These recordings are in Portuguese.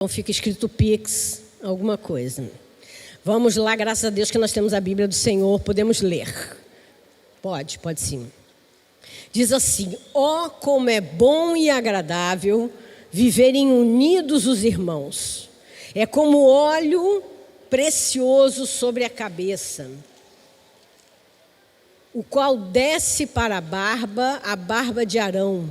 Então fica escrito Pix, alguma coisa. Vamos lá, graças a Deus que nós temos a Bíblia do Senhor, podemos ler. Pode sim. Diz assim: ó, como é bom e agradável viverem unidos os irmãos. É como óleo precioso sobre a cabeça, o qual desce para a barba de Arão,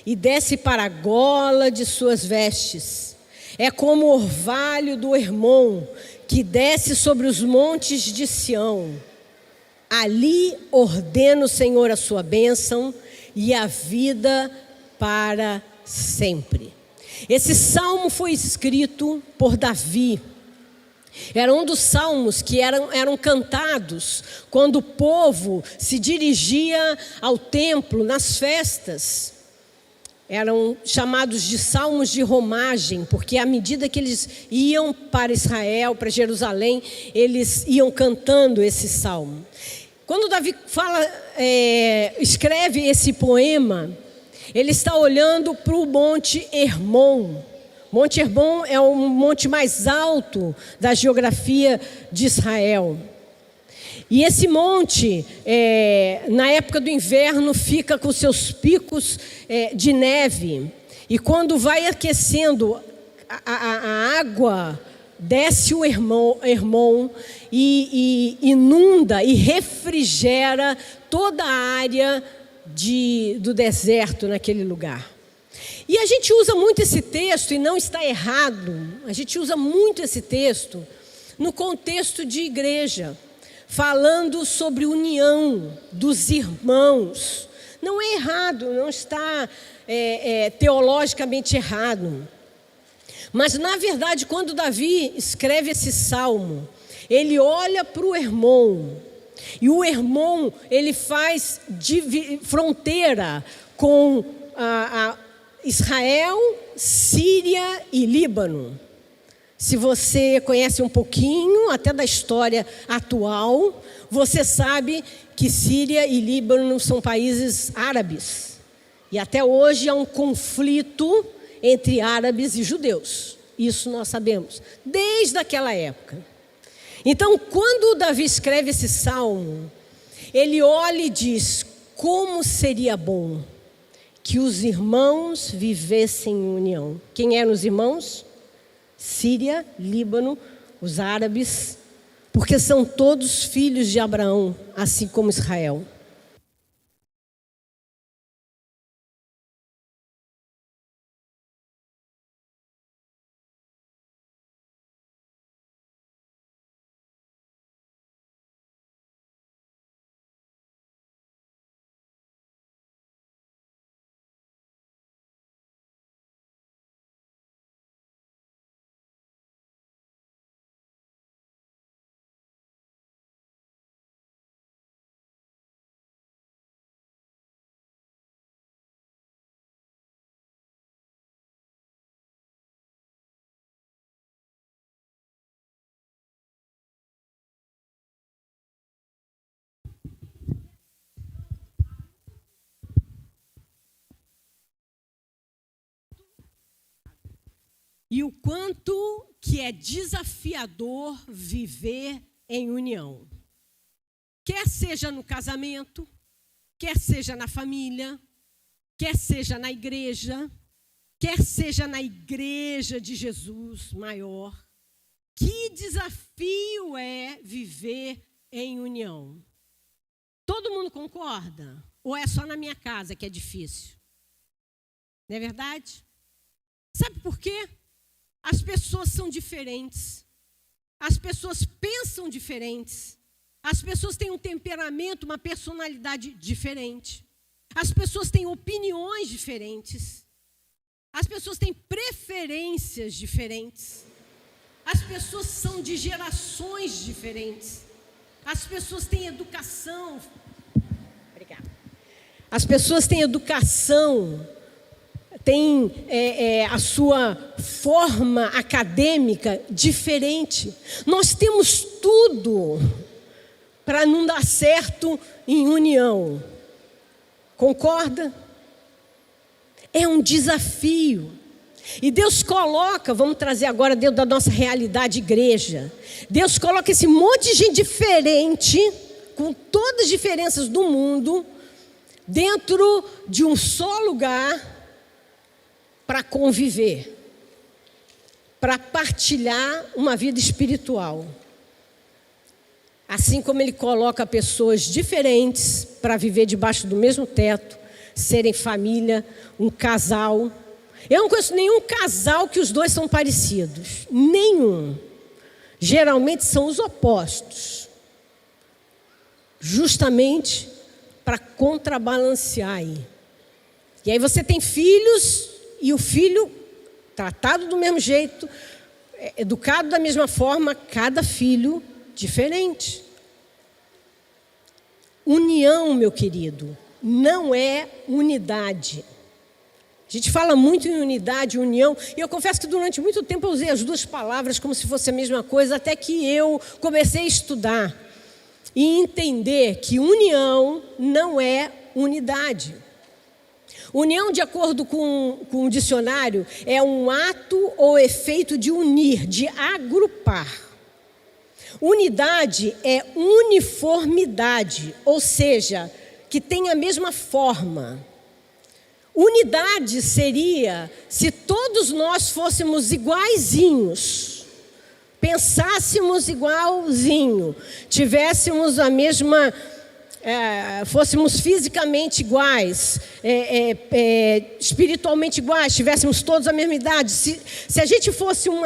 e desce para a gola de suas vestes. É como o orvalho do Hermon, que desce sobre os montes de Sião. Ali ordena o Senhor a sua bênção e a vida para sempre. Esse salmo foi escrito por Davi. Era um dos salmos que eram cantados quando o povo se dirigia ao templo nas festas. Eram chamados de salmos de romagem, porque à medida que eles iam para Israel, para Jerusalém, eles iam cantando esse salmo. Quando Davi escreve esse poema, ele está olhando para o Monte Hermon. Monte Hermon é o monte mais alto da geografia de Israel. E esse monte, na época do inverno, fica com seus picos de neve. E quando vai aquecendo, a água desce o Hermon e inunda e refrigera toda a área do deserto naquele lugar. E a gente usa muito esse texto, e não está errado, a gente usa muito esse texto no contexto de igreja, falando sobre união dos irmãos. Não é errado, não está teologicamente errado. Mas, na verdade, quando Davi escreve esse salmo, ele olha para o Hermon. E o Hermon, ele faz fronteira com Israel, Síria e Líbano. Se você conhece um pouquinho até da história atual, você sabe que Síria e Líbano são países árabes. E até hoje há um conflito entre árabes e judeus. Isso nós sabemos, desde aquela época. Então, quando Davi escreve esse salmo, ele olha e diz: como seria bom que os irmãos vivessem em união. Quem eram os irmãos? Síria, Líbano, os árabes, porque são todos filhos de Abraão, assim como Israel. E o quanto que é desafiador viver em união. Quer seja no casamento, quer seja na família, quer seja na igreja, quer seja na igreja de Jesus maior. Que desafio é viver em união? Todo mundo concorda? Ou é só na minha casa que é difícil? Não é verdade? Sabe por quê? As pessoas são diferentes, as pessoas pensam diferentes, as pessoas têm um temperamento, uma personalidade diferente, as pessoas têm opiniões diferentes, as pessoas têm preferências diferentes, as pessoas são de gerações diferentes, as pessoas têm educação. Obrigada. As pessoas têm educação, tem a sua forma acadêmica diferente. Nós temos tudo para não dar certo em união. Concorda? É um desafio. E Deus coloca, vamos trazer agora dentro da nossa realidade igreja, Deus coloca esse monte de gente diferente, com todas as diferenças do mundo, dentro de um só lugar, para conviver, para partilhar uma vida espiritual. Assim como Ele coloca pessoas diferentes para viver debaixo do mesmo teto, serem família, um casal. Eu não conheço nenhum casal que os dois são parecidos. Nenhum. Geralmente são os opostos. Justamente para contrabalancear aí. E aí você tem filhos e o filho tratado do mesmo jeito, educado da mesma forma, cada filho diferente. União, meu querido, não é unidade. A gente fala muito em unidade, união, e eu confesso que durante muito tempo eu usei as duas palavras como se fosse a mesma coisa, até que eu comecei a estudar e entender que união não é unidade. União, de acordo com o dicionário, é um ato ou efeito de unir, de agrupar. Unidade é uniformidade, ou seja, que tem a mesma forma. Unidade seria se todos nós fôssemos iguaizinhos, pensássemos igualzinho, tivéssemos a mesma, fôssemos fisicamente iguais, espiritualmente iguais, tivéssemos todos a mesma idade. Se a gente fosse como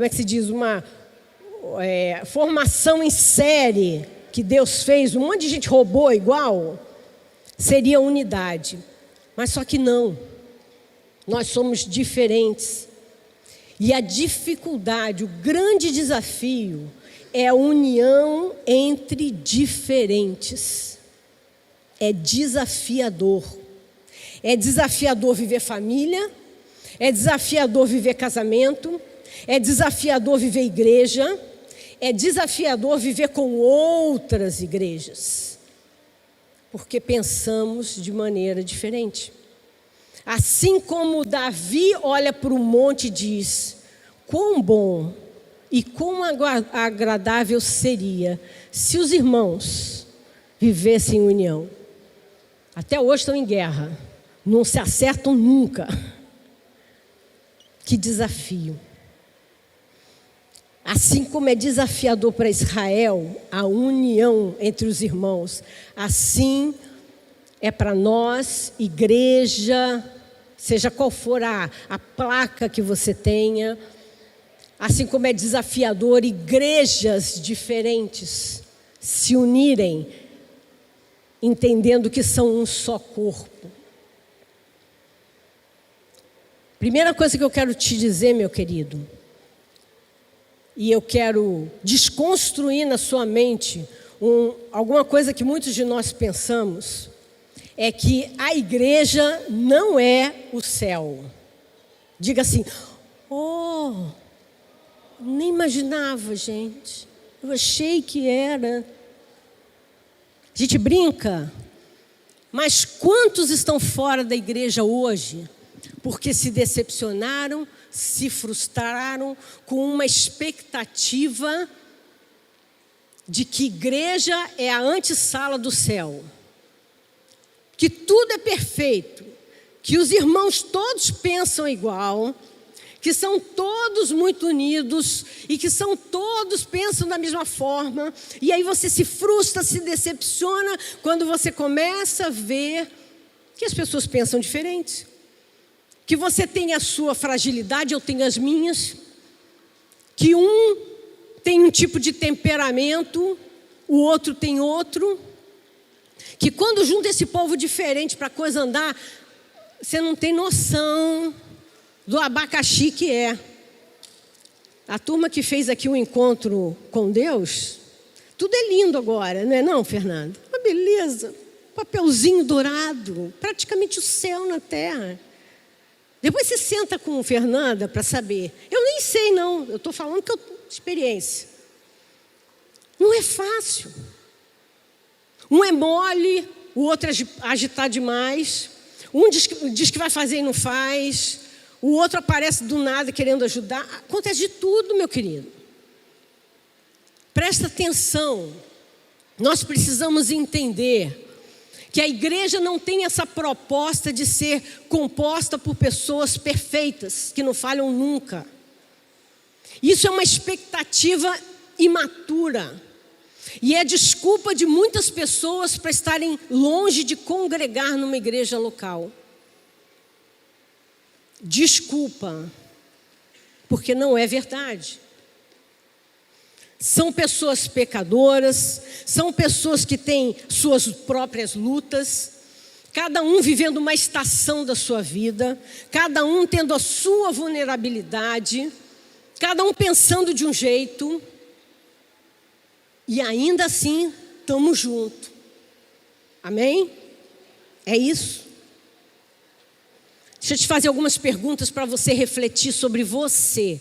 é que se diz, uma formação em série que Deus fez, um monte de gente robô igual, seria unidade. Mas só que não, nós somos diferentes. E a dificuldade, o grande desafio é a união entre diferentes. É desafiador. É desafiador viver família, é desafiador viver casamento, é desafiador viver igreja, é desafiador viver com outras igrejas, porque pensamos de maneira diferente. Assim como Davi olha para o monte e diz: quão bom e quão agradável seria se os irmãos vivessem em união. Até hoje estão em guerra, não se acertam nunca. Que desafio. Assim como é desafiador para Israel a união entre os irmãos, assim é para nós, igreja, seja qual for a placa que você tenha, assim como é desafiador igrejas diferentes se unirem, entendendo que são um só corpo. Primeira coisa que eu quero te dizer, meu querido, e eu quero desconstruir na sua mente alguma coisa que muitos de nós pensamos, é que a igreja não é o céu. Diga assim: oh, nem imaginava, gente, eu achei que era. A gente brinca, mas quantos estão fora da igreja hoje porque se decepcionaram, se frustraram com uma expectativa de que igreja é a antessala do céu, que tudo é perfeito, que os irmãos todos pensam igual, que são todos muito unidos e que são todos pensam da mesma forma, e aí você se frustra, se decepciona quando você começa a ver que as pessoas pensam diferente. Que você tem a sua fragilidade, eu tenho as minhas. Que um tem um tipo de temperamento, o outro tem outro. Que quando junta esse povo diferente para a coisa andar, você não tem noção do abacaxi que é. A turma que fez aqui o encontro com Deus, tudo é lindo agora, não é não, Fernando? Uma beleza, papelzinho dourado, praticamente o céu na terra. Depois você senta com Fernanda para saber. Eu nem sei não, eu estou falando que eu tenho experiência. Não é fácil. Um é mole, o outro é agitar demais. Um diz que vai fazer e não faz. O outro aparece do nada querendo ajudar. Acontece de tudo, meu querido. Presta atenção. Nós precisamos entender que a igreja não tem essa proposta de ser composta por pessoas perfeitas, que não falham nunca. Isso é uma expectativa imatura. E é desculpa de muitas pessoas para estarem longe de congregar numa igreja local. Desculpa, porque não é verdade. São pessoas pecadoras, são pessoas que têm suas próprias lutas, cada um vivendo uma estação da sua vida, cada um tendo a sua vulnerabilidade, cada um pensando de um jeito, e ainda assim estamos juntos. Amém? É isso. Deixa eu te fazer algumas perguntas para você refletir sobre você.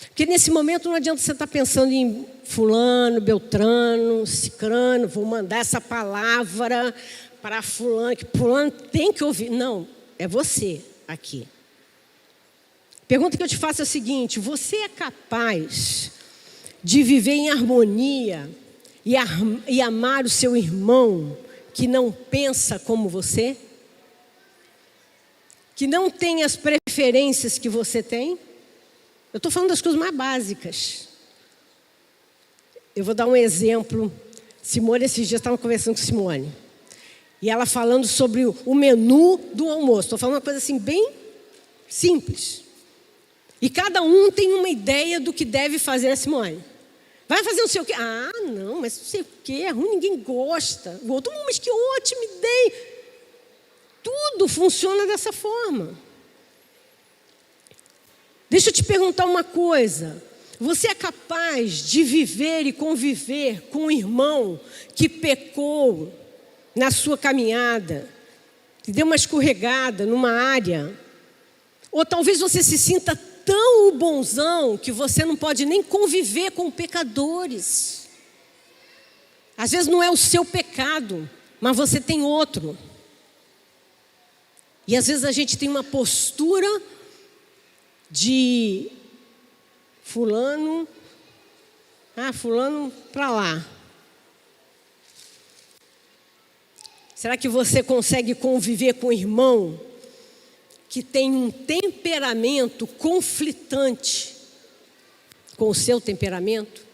Porque nesse momento não adianta você estar pensando em fulano, beltrano, cicrano, vou mandar essa palavra para fulano, que fulano tem que ouvir. Não, é você aqui. Pergunta que eu te faço é a seguinte: você é capaz de viver em harmonia e amar o seu irmão que não pensa como você? Que não tem as preferências que você tem? Eu estou falando das coisas mais básicas. Eu vou dar um exemplo. Simone, esses dias, estava conversando com Simone. E ela falando sobre o menu do almoço. Estou falando uma coisa assim, bem simples. E cada um tem uma ideia do que deve fazer, né, Simone? Vai fazer não sei o quê. Ah, não, mas não sei o quê, é ruim, ninguém gosta. O outro, mas que ótima ideia. Tudo funciona dessa forma. Deixa eu te perguntar uma coisa. Você é capaz de viver e conviver com um irmão que pecou na sua caminhada, que deu uma escorregada numa área? Ou talvez você se sinta tão bonzão que você não pode nem conviver com pecadores. Às vezes não é o seu pecado, mas você tem outro. E às vezes a gente tem uma postura de fulano para lá. Será que você consegue conviver com um irmão que tem um temperamento conflitante com o seu temperamento?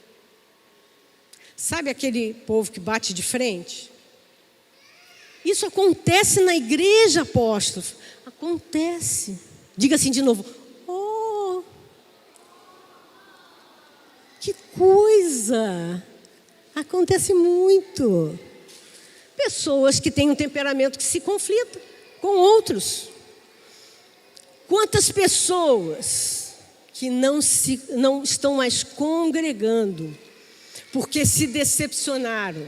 Sabe aquele povo que bate de frente? Isso acontece na igreja, apóstolo. Acontece. Diga assim de novo. Oh, que coisa! Acontece muito. Pessoas que têm um temperamento que se conflita com outros. Quantas pessoas que não estão mais congregando porque se decepcionaram?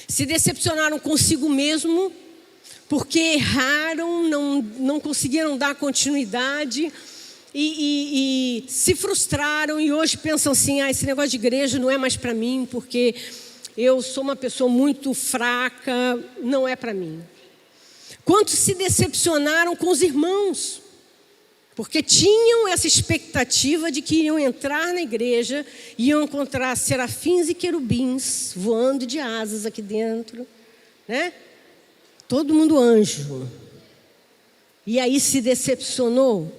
Se decepcionaram consigo mesmo, porque erraram, não conseguiram dar continuidade e se frustraram e hoje pensam assim, esse negócio de igreja não é mais para mim, porque eu sou uma pessoa muito fraca, não é para mim. Quantos se decepcionaram com os irmãos? Porque tinham essa expectativa de que iriam entrar na igreja e iam encontrar serafins e querubins voando de asas aqui dentro, né? Todo mundo anjo. E aí se decepcionou.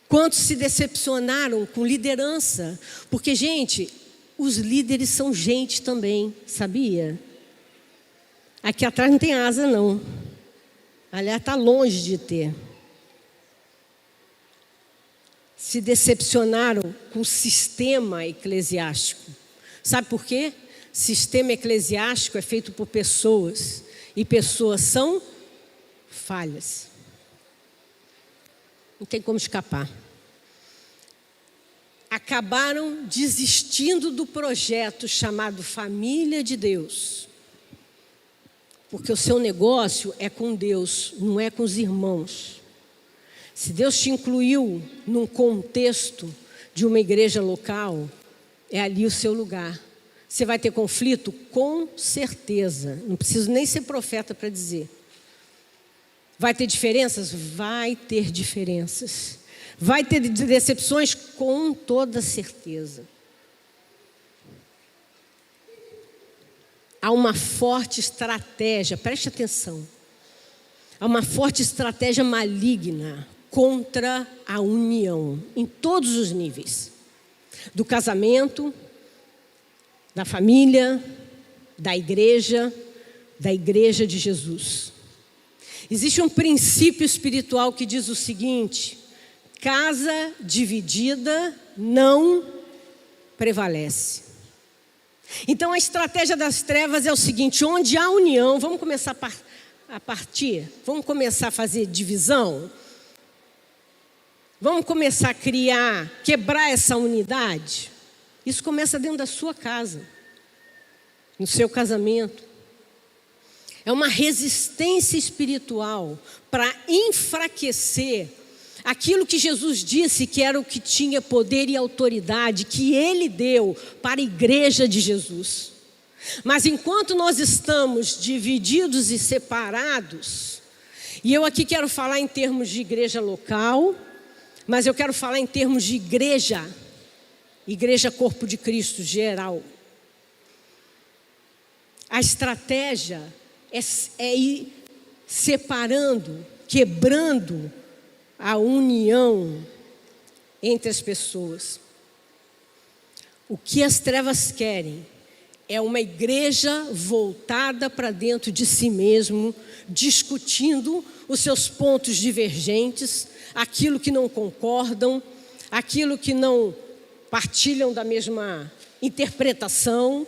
Quantos se decepcionaram com liderança? Porque, gente, os líderes são gente também, sabia? Aqui atrás não tem asa, não. Aliás, está longe de ter. Se decepcionaram com o sistema eclesiástico. Sabe por quê? Sistema eclesiástico é feito por pessoas. E pessoas são falhas. Não tem como escapar. Acabaram desistindo do projeto chamado Família de Deus. Porque o seu negócio é com Deus, não é com os irmãos. Se Deus te incluiu num contexto de uma igreja local, é ali o seu lugar. Você vai ter conflito? Com certeza. Não preciso nem ser profeta para dizer. Vai ter diferenças? Vai ter diferenças. Vai ter decepções? Com toda certeza. Há uma forte estratégia, preste atenção. Há uma forte estratégia maligna contra a união, em todos os níveis. Do casamento, da família, da igreja de Jesus. Existe um princípio espiritual que diz o seguinte: casa dividida não prevalece. Então a estratégia das trevas é o seguinte: onde há união, vamos começar a partir, vamos começar a fazer divisão, vamos começar a quebrar essa unidade. Isso começa dentro da sua casa, no seu casamento. É uma resistência espiritual para enfraquecer aquilo que Jesus disse que era o que tinha poder e autoridade, que Ele deu para a igreja de Jesus. Mas enquanto nós estamos divididos e separados, e eu aqui quero falar em termos de igreja local, mas eu quero falar em termos de igreja corpo de Cristo geral. A estratégia é ir separando, quebrando a união entre as pessoas. O que as trevas querem é uma igreja voltada para dentro de si mesmo, discutindo os seus pontos divergentes, aquilo que não concordam, aquilo que não partilham da mesma interpretação.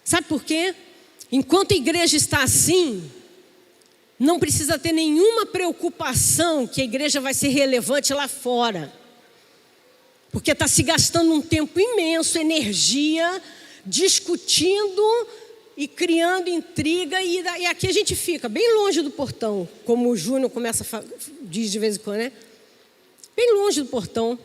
Sabe por quê? Enquanto a igreja está assim, não precisa ter nenhuma preocupação que a igreja vai ser relevante lá fora. Porque está se gastando um tempo imenso, energia, discutindo e criando intriga. E aqui a gente fica bem longe do portão, como o Júnior diz de vez em quando, né? Bem longe do portão.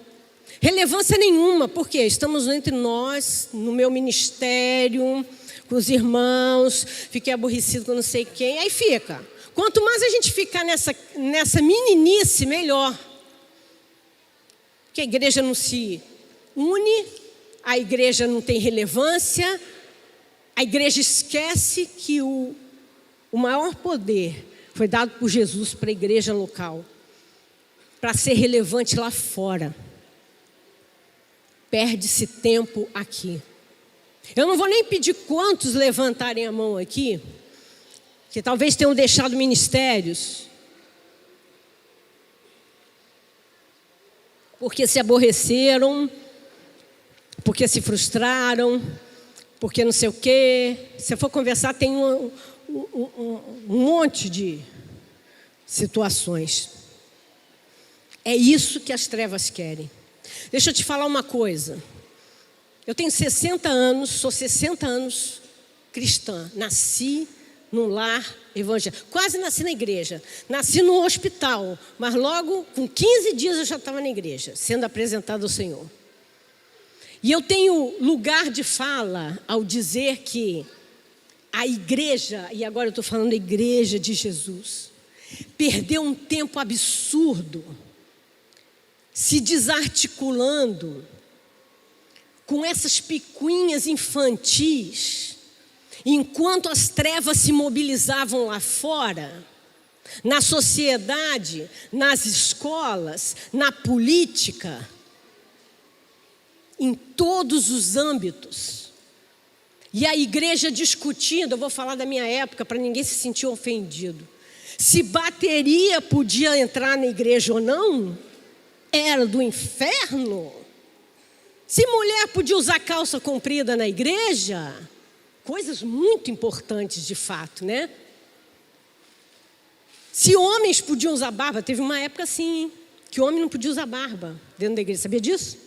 Relevância nenhuma, porque estamos entre nós, no meu ministério, com os irmãos, fiquei aborrecido com não sei quem, aí fica. Quanto mais a gente ficar nessa meninice, melhor. Porque a igreja não se une, a igreja não tem relevância, a igreja esquece que o maior poder foi dado por Jesus para a igreja local, para ser relevante lá fora. Perde-se tempo aqui. Eu não vou nem pedir quantos levantarem a mão aqui, que talvez tenham deixado ministérios, porque se aborreceram, porque se frustraram, porque não sei o quê. Se eu for conversar, tem um monte de situações. É isso que as trevas querem. Deixa eu te falar uma coisa. Eu tenho 60 anos, sou 60 anos cristã. Nasci num lar evangélico. Quase nasci na igreja. Nasci no hospital, mas logo com 15 dias eu já estava na igreja, sendo apresentada ao Senhor. E eu tenho lugar de fala ao dizer que a igreja, e agora eu estou falando da igreja de Jesus, perdeu um tempo absurdo se desarticulando com essas picuinhas infantis, enquanto as trevas se mobilizavam lá fora, na sociedade, nas escolas, na política, em todos os âmbitos. E a igreja discutindo, eu vou falar da minha época para ninguém se sentir ofendido, se bateria podia entrar na igreja ou não, era do inferno. Se mulher podia usar calça comprida na igreja, coisas muito importantes de fato, né? Se homens podiam usar barba, teve uma época assim, que homem não podia usar barba dentro da igreja, sabia disso?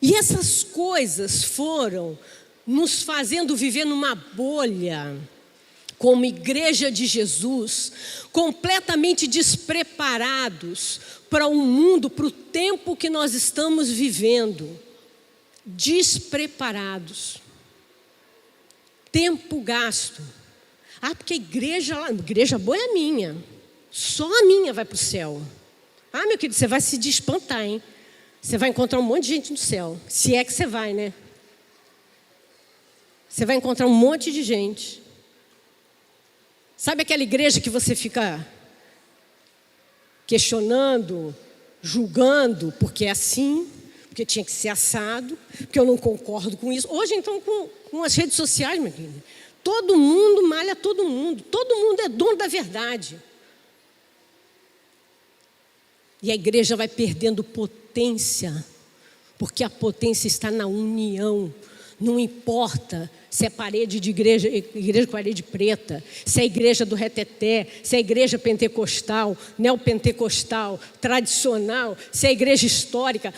E essas coisas foram nos fazendo viver numa bolha, como igreja de Jesus, completamente despreparados para o mundo, para o tempo que nós estamos vivendo. Despreparados. Tempo gasto. Ah, porque a igreja boa é a minha. Só a minha vai para o céu. Ah, meu querido, você vai se despantar, hein? Você vai encontrar um monte de gente no céu. Se é que você vai, né? Você vai encontrar um monte de gente. Sabe aquela igreja que você fica questionando, julgando, porque é assim, porque tinha que ser assado, porque eu não concordo com isso. Hoje, então, com as redes sociais, meu querido, todo mundo malha todo mundo é dono da verdade. E a igreja vai perdendo potência, porque a potência está na união. Não importa se é parede de igreja com parede preta, se é a igreja do reteté, se é a igreja pentecostal, neopentecostal, tradicional, se é a igreja histórica,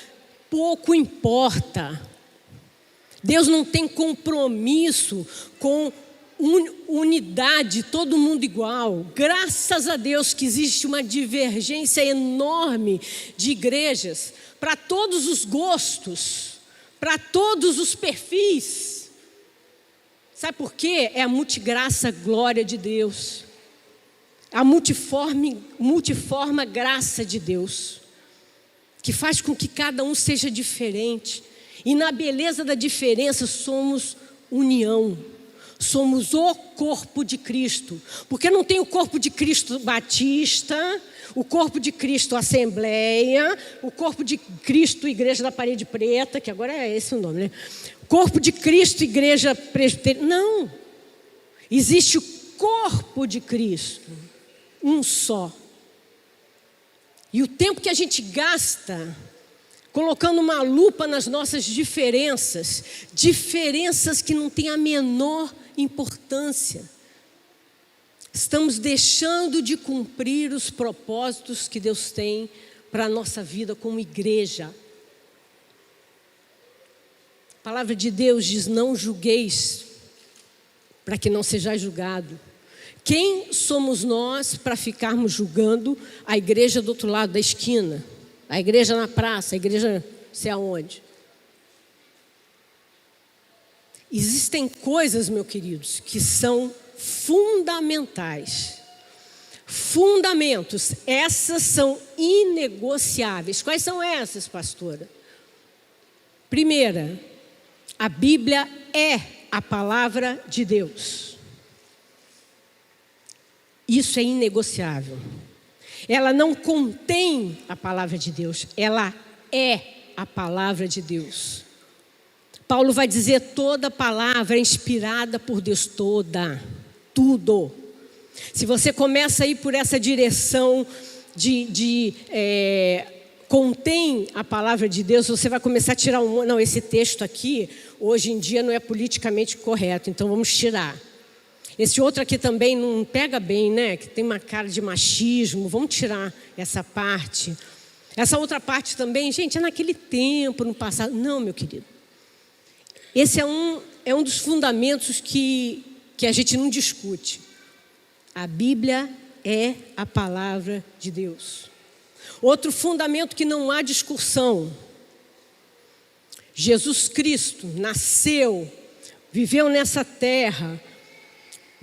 pouco importa. Deus não tem compromisso com unidade, todo mundo igual. Graças a Deus que existe uma divergência enorme de igrejas para todos os gostos, para todos os perfis. Sabe por quê? É a multigraça glória de Deus. A multiforme graça de Deus, que faz com que cada um seja diferente. E na beleza da diferença somos união. Somos o corpo de Cristo. Porque não tem o corpo de Cristo Batista, o corpo de Cristo Assembleia, o corpo de Cristo Igreja da Parede Preta, que agora é esse o nome, né? Corpo de Cristo Igreja Presbiteriana. Não. Existe o corpo de Cristo, um só. E o tempo que a gente gasta colocando uma lupa nas nossas diferenças que não têm a menor importância, estamos deixando de cumprir os propósitos que Deus tem para a nossa vida como igreja. A palavra de Deus diz: não julgueis, para que não sejais julgado. Quem somos nós para ficarmos julgando a igreja do outro lado da esquina? A igreja na praça, a igreja não sei aonde. Existem coisas, meus queridos, que são fundamentais. Fundamentos, essas são inegociáveis. Quais são essas, pastora? Primeira, a Bíblia é a palavra de Deus. Isso é inegociável. Ela não contém a palavra de Deus, ela é a palavra de Deus. Paulo vai dizer: toda palavra é inspirada por Deus, toda, tudo. Se você começa a ir por essa direção contém a palavra de Deus, você vai começar a tirar não, esse texto aqui, hoje em dia não é politicamente correto, então vamos tirar. Esse outro aqui também não pega bem, né? Que tem uma cara de machismo. Vamos tirar essa parte. Essa outra parte também, gente, é naquele tempo, no passado. Não, meu querido. Esse é um dos fundamentos que a gente não discute. A Bíblia é a palavra de Deus. Outro fundamento que não há discussão. Jesus Cristo nasceu, viveu nessa terra.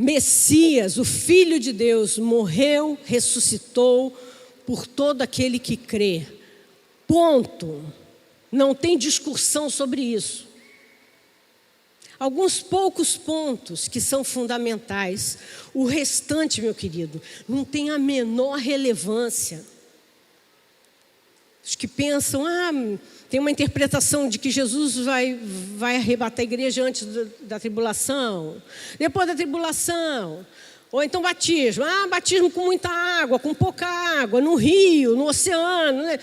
Messias, o Filho de Deus, morreu, ressuscitou por todo aquele que crê. Ponto. Não tem discussão sobre isso. Alguns poucos pontos que são fundamentais. O restante, meu querido, não tem a menor relevância. Os que pensam, tem uma interpretação de que Jesus vai arrebatar a igreja antes da tribulação, depois da tribulação, ou então batismo. Batismo com muita água, com pouca água, no rio, no oceano, né?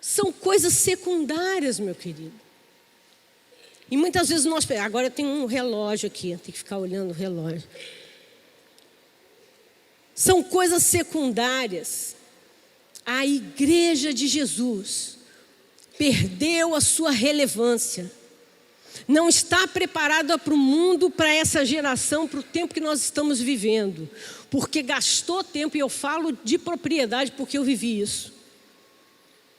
São coisas secundárias, meu querido. E muitas vezes agora eu tenho um relógio aqui, tem que ficar olhando o relógio. São coisas secundárias. A igreja de Jesus perdeu a sua relevância. Não está preparada para o mundo, para essa geração, para o tempo que nós estamos vivendo. Porque gastou tempo, e eu falo de propriedade porque eu vivi isso.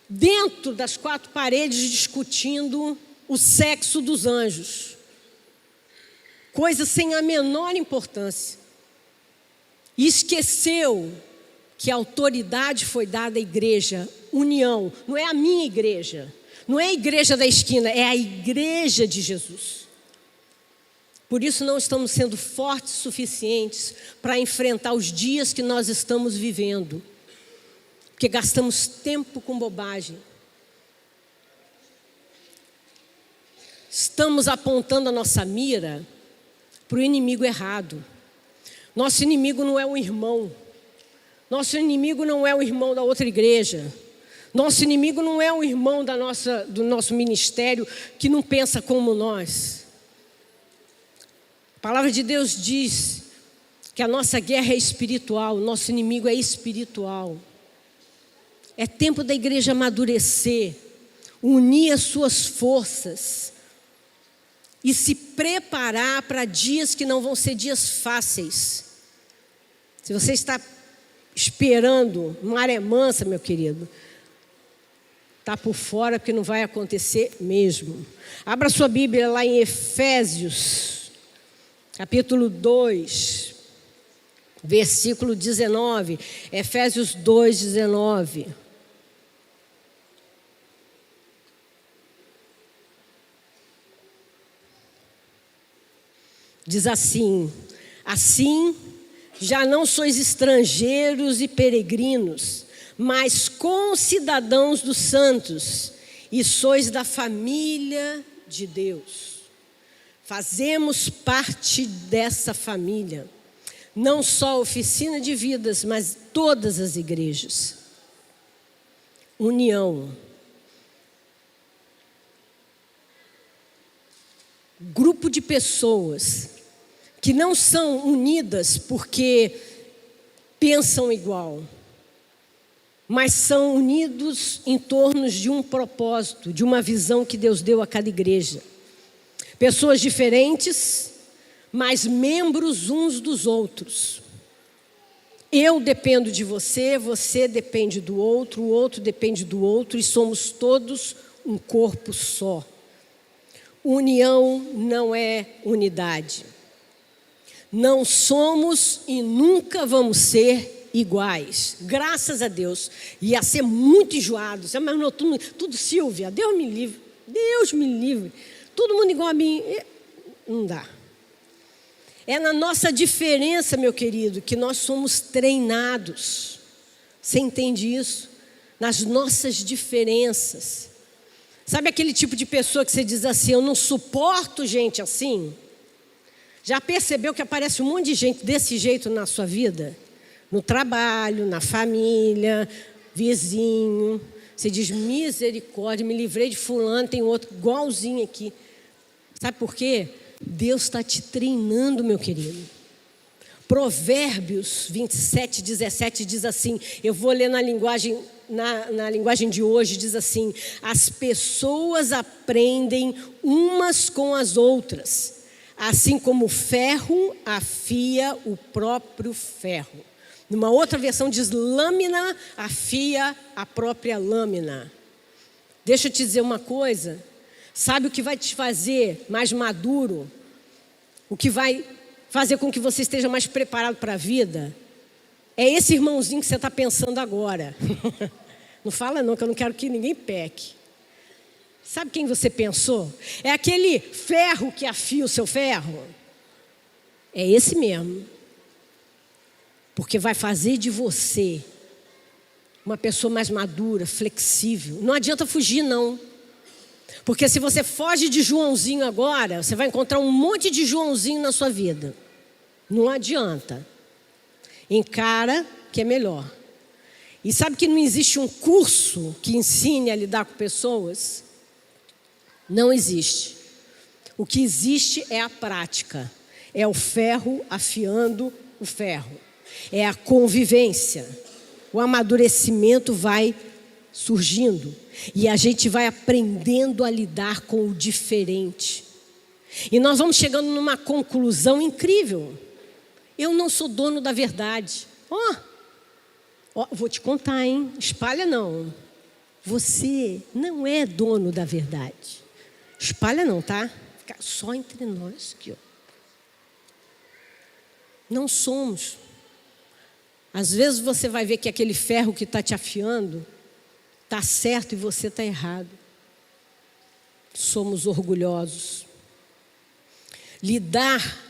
Dentro das quatro paredes discutindo o sexo dos anjos. Coisa sem a menor importância. E esqueceu que a autoridade foi dada à igreja, união. Não é a minha igreja, não é a igreja da esquina, é a igreja de Jesus. Por isso não estamos sendo fortes o suficientes para enfrentar os dias que nós estamos vivendo. Porque gastamos tempo com bobagem. Estamos apontando a nossa mira para o inimigo errado. Nosso inimigo não é um irmão. Nosso inimigo não é o irmão da outra igreja. Nosso inimigo não é o irmão do nosso ministério que não pensa como nós. A palavra de Deus diz que a nossa guerra é espiritual, o nosso inimigo é espiritual. É tempo da igreja amadurecer, unir as suas forças e se preparar para dias que não vão ser dias fáceis. Se você está esperando maré mansa, meu querido, está por fora, porque não vai acontecer mesmo. Abra sua Bíblia lá em Efésios, capítulo 2, versículo 19. Efésios 2, 19. Diz assim: assim já não sois estrangeiros e peregrinos, mas concidadãos dos santos, e sois da família de Deus. Fazemos parte dessa família, não só a Oficina de Vidas, mas todas as igrejas. União. Grupo de pessoas que não são unidas porque pensam igual, mas são unidos em torno de um propósito, de uma visão que Deus deu a cada igreja. Pessoas diferentes, mas membros uns dos outros. Eu dependo de você, você depende do outro, o outro depende do outro, e somos todos um corpo só. União não é unidade. Não somos e nunca vamos ser iguais. Graças a Deus. Ia ser muito enjoado. Você imaginou tudo Silvia? Deus me livre. Deus me livre. Todo mundo igual a mim. Não dá. É na nossa diferença, meu querido, que nós somos treinados. Você entende isso? Nas nossas diferenças. Sabe aquele tipo de pessoa que você diz assim: eu não suporto gente assim? Já percebeu que aparece um monte de gente desse jeito na sua vida? No trabalho, na família, vizinho. Você diz: misericórdia, me livrei de fulano, tem outro igualzinho aqui. Sabe por quê? Deus está te treinando, meu querido. Provérbios 27, 17 diz assim, eu vou ler na linguagem de hoje, diz assim: as pessoas aprendem umas com as outras, assim como o ferro afia o próprio ferro. Numa outra versão diz: lâmina afia a própria lâmina. Deixa eu te dizer uma coisa. Sabe o que vai te fazer mais maduro? O que vai fazer com que você esteja mais preparado para a vida? É esse irmãozinho que você está pensando agora. Não fala não, que eu não quero que ninguém peque. Sabe quem você pensou? É aquele ferro que afia o seu ferro. É esse mesmo. Porque vai fazer de você uma pessoa mais madura, flexível. Não adianta fugir, não. Porque se você foge de Joãozinho agora, você vai encontrar um monte de Joãozinho na sua vida. Não adianta. Encara que é melhor. E sabe que não existe um curso que ensine a lidar com pessoas? Não existe. O que existe é a prática. É o ferro afiando o ferro. É a convivência. O amadurecimento vai surgindo. E a gente vai aprendendo a lidar com o diferente. E nós vamos chegando numa conclusão incrível. Eu não sou dono da verdade. Vou te contar, hein? Espalha não. Você não é dono da verdade. Espalha não, tá? Fica só entre nós aqui, ó. Não somos. Às vezes você vai ver que aquele ferro que está te afiando está certo e você está errado. Somos orgulhosos. Lidar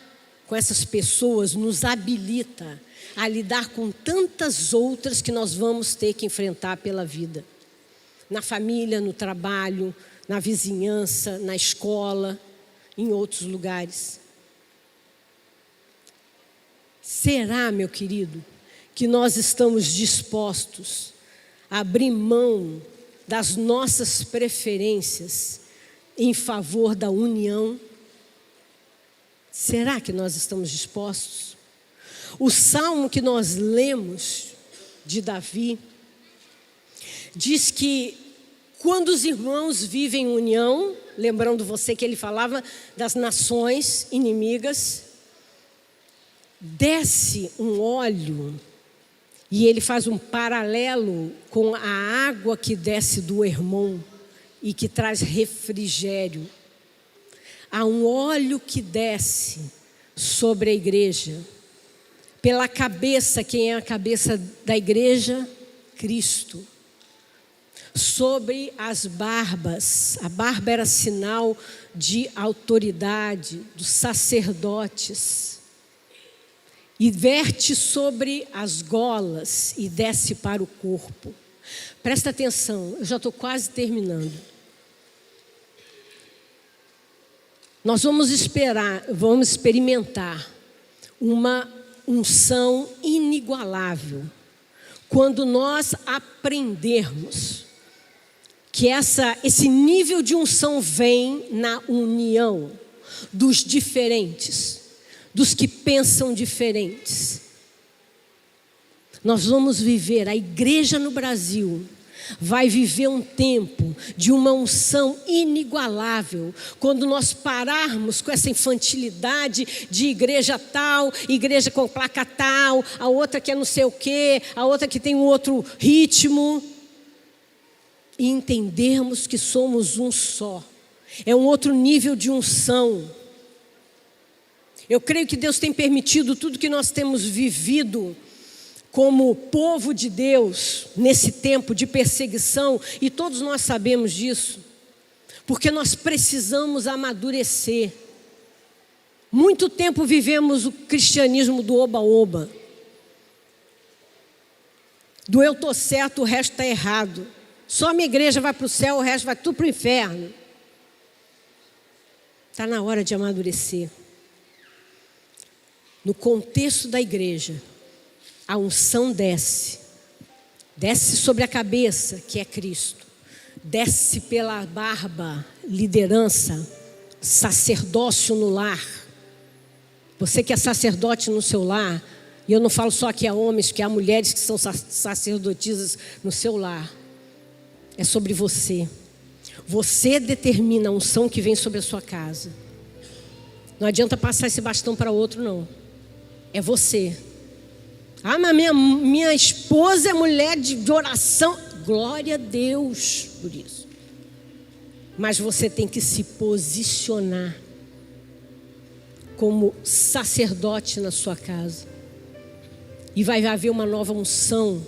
com essas pessoas nos habilita a lidar com tantas outras que nós vamos ter que enfrentar pela vida. Na família, no trabalho, na vizinhança, na escola, em outros lugares. Será, meu querido, que nós estamos dispostos a abrir mão das nossas preferências em favor da união? Será que nós estamos dispostos? O salmo que nós lemos de Davi diz que quando os irmãos vivem em união, lembrando você que ele falava das nações inimigas, desce um óleo, e ele faz um paralelo com a água que desce do Hermon e que traz refrigério. Há um óleo que desce sobre a igreja. Pela cabeça, quem é a cabeça da igreja? Cristo. Sobre as barbas, a barba era sinal de autoridade, dos sacerdotes. E verte sobre as golas e desce para o corpo. Presta atenção, eu já estou quase terminando. Nós vamos experimentar uma unção inigualável quando nós aprendermos que esse nível de unção vem na união dos diferentes, dos que pensam diferentes. Nós vamos viver, a igreja no Brasil vai viver um tempo de uma unção inigualável, quando nós pararmos com essa infantilidade de igreja tal, igreja com placa tal, a outra que é não sei o quê, a outra que tem um outro ritmo, e entendermos que somos um só. É um outro nível de unção. Eu creio que Deus tem permitido tudo que nós temos vivido como povo de Deus nesse tempo de perseguição, e todos nós sabemos disso, porque nós precisamos amadurecer. Muito tempo vivemos o cristianismo do oba-oba, do eu estou certo, o resto está errado, só a minha igreja vai para o céu, o resto vai tudo para o inferno. Está na hora de amadurecer. No contexto da igreja, a unção desce sobre a cabeça, que é Cristo, desce pela barba, liderança, sacerdócio no lar. Você que é sacerdote no seu lar, e eu não falo só que há homens, que há mulheres que são sacerdotisas no seu lar, é sobre você. Você determina a unção que vem sobre a sua casa. Não adianta passar esse bastão para outro, não. É você. Ah, mas minha esposa é mulher de oração. Glória a Deus por isso. Mas você tem que se posicionar como sacerdote na sua casa. E vai haver uma nova unção.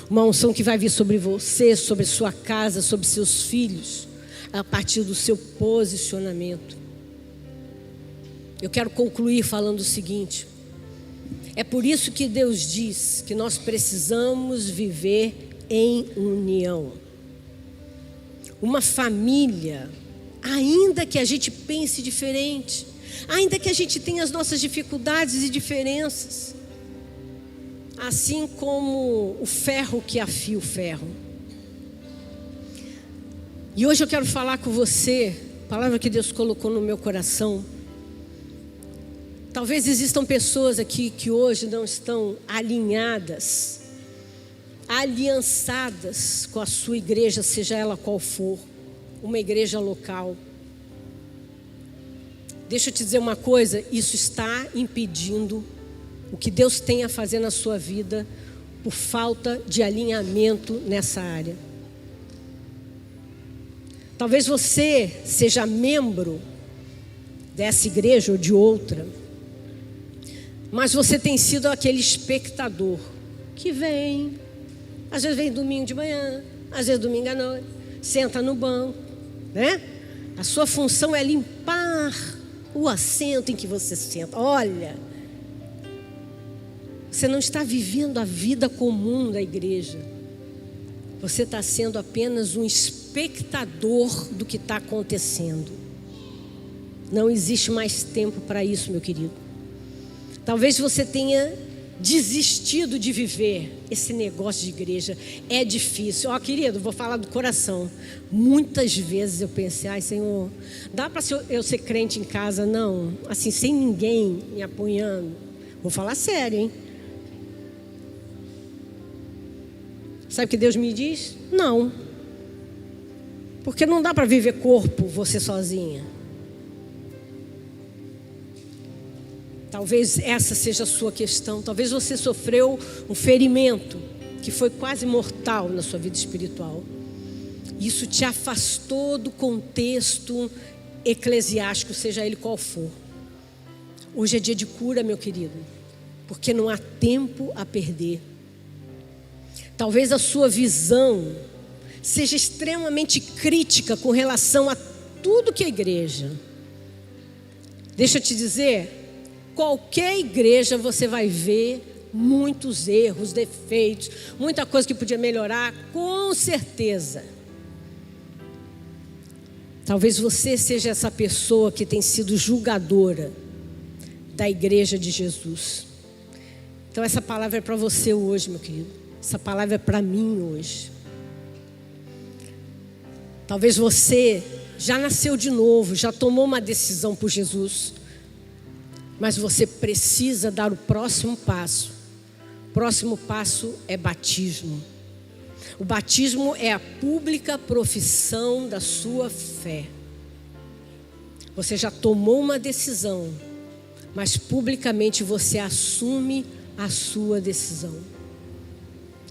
Uma unção que vai vir sobre você, sobre sua casa, sobre seus filhos, a partir do seu posicionamento. Eu quero concluir falando o seguinte. É por isso que Deus diz que nós precisamos viver em união. Uma família, ainda que a gente pense diferente, ainda que a gente tenha as nossas dificuldades e diferenças, assim como o ferro que afia o ferro. E hoje eu quero falar com você, a palavra que Deus colocou no meu coração. Talvez existam pessoas aqui que hoje não estão alinhadas, aliançadas com a sua igreja, seja ela qual for, uma igreja local. Deixa eu te dizer uma coisa, isso está impedindo o que Deus tem a fazer na sua vida por falta de alinhamento nessa área. Talvez você seja membro dessa igreja ou de outra, mas você tem sido aquele espectador que vem. Às vezes vem domingo de manhã, às vezes domingo à noite. Senta no banco, né? A sua função é limpar o assento em que você senta. Olha, você não está vivendo a vida comum da igreja. Você está sendo apenas um espectador do que está acontecendo. Não existe mais tempo para isso, meu querido. Talvez você tenha desistido de viver esse negócio de igreja. É difícil. Ó, querido, vou falar do coração. Muitas vezes eu pensei, ai, Senhor, dá para eu ser crente em casa? Não, assim, sem ninguém me apoiando. Vou falar sério, hein? Sabe o que Deus me diz? Não. Porque não dá para viver corpo você sozinha. Talvez essa seja a sua questão. Talvez você sofreu um ferimento que foi quase mortal na sua vida espiritual. Isso te afastou do contexto eclesiástico, seja ele qual for. Hoje é dia de cura, meu querido, porque não há tempo a perder. Talvez a sua visão seja extremamente crítica com relação a tudo que é igreja. Deixa eu te dizer, qualquer igreja você vai ver muitos erros, defeitos, muita coisa que podia melhorar, com certeza. Talvez você seja essa pessoa que tem sido julgadora da igreja de Jesus. Então essa palavra é para você hoje, meu querido. Essa palavra é para mim hoje. Talvez você já nasceu de novo, já tomou uma decisão por Jesus, mas você precisa dar o próximo passo. O próximo passo é batismo. O batismo é a pública profissão da sua fé. Você já tomou uma decisão, mas publicamente você assume a sua decisão.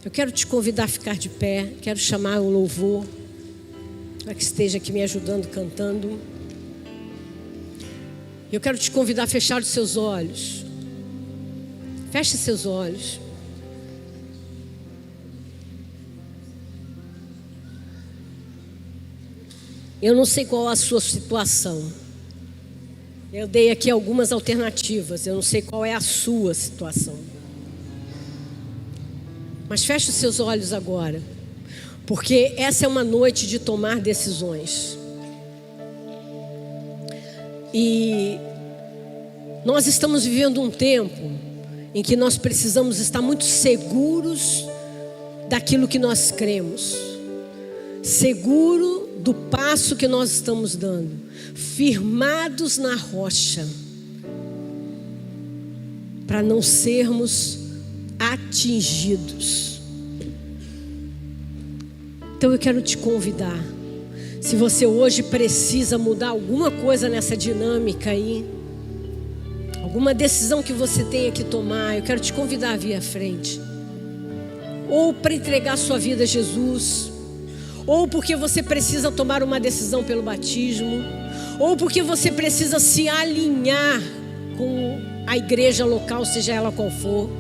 Eu quero te convidar a ficar de pé, quero chamar o louvor, para que esteja aqui me ajudando cantando. Eu quero te convidar a fechar os seus olhos. Feche seus olhos. Eu não sei qual a sua situação. Eu dei aqui algumas alternativas. Eu não sei qual é a sua situação. Mas feche os seus olhos agora, porque essa é uma noite de tomar decisões. E nós estamos vivendo um tempo em que nós precisamos estar muito seguros daquilo que nós cremos, seguro do passo que nós estamos dando, firmados na rocha, para não sermos atingidos. Então eu quero te convidar, se você hoje precisa mudar alguma coisa nessa dinâmica aí, alguma decisão que você tenha que tomar, eu quero te convidar a vir à frente, ou para entregar sua vida a Jesus, ou porque você precisa tomar uma decisão pelo batismo, ou porque você precisa se alinhar com a igreja local, seja ela qual for,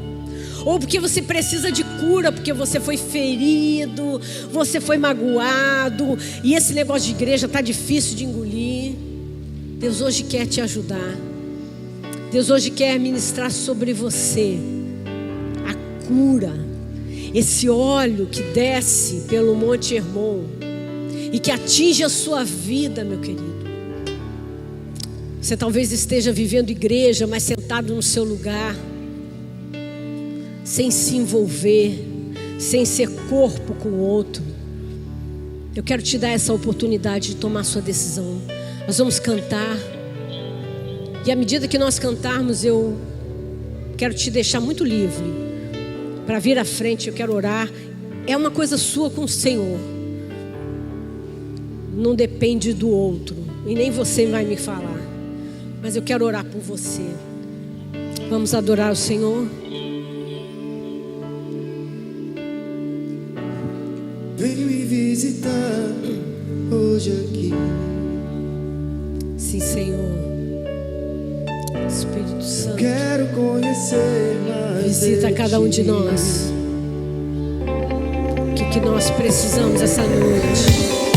ou porque você precisa de cura, porque você foi ferido, você foi magoado, e esse negócio de igreja está difícil de engolir. Deus hoje quer te ajudar. Deus hoje quer ministrar sobre você a cura, esse óleo que desce pelo Monte Hermon e que atinge a sua vida, meu querido. Você talvez esteja vivendo igreja, mas sentado no seu lugar, sem se envolver, sem ser corpo com o outro. Eu quero te dar essa oportunidade de tomar sua decisão. Nós vamos cantar, e à medida que nós cantarmos, eu quero te deixar muito livre para vir à frente. Eu quero orar. É uma coisa sua com o Senhor, não depende do outro, e nem você vai me falar, mas eu quero orar por você. Vamos adorar o Senhor. Vem me visitar hoje aqui. Sim, Senhor. Espírito Santo, Quero conhecer mais. visita cada um de nós. que nós precisamos essa noite.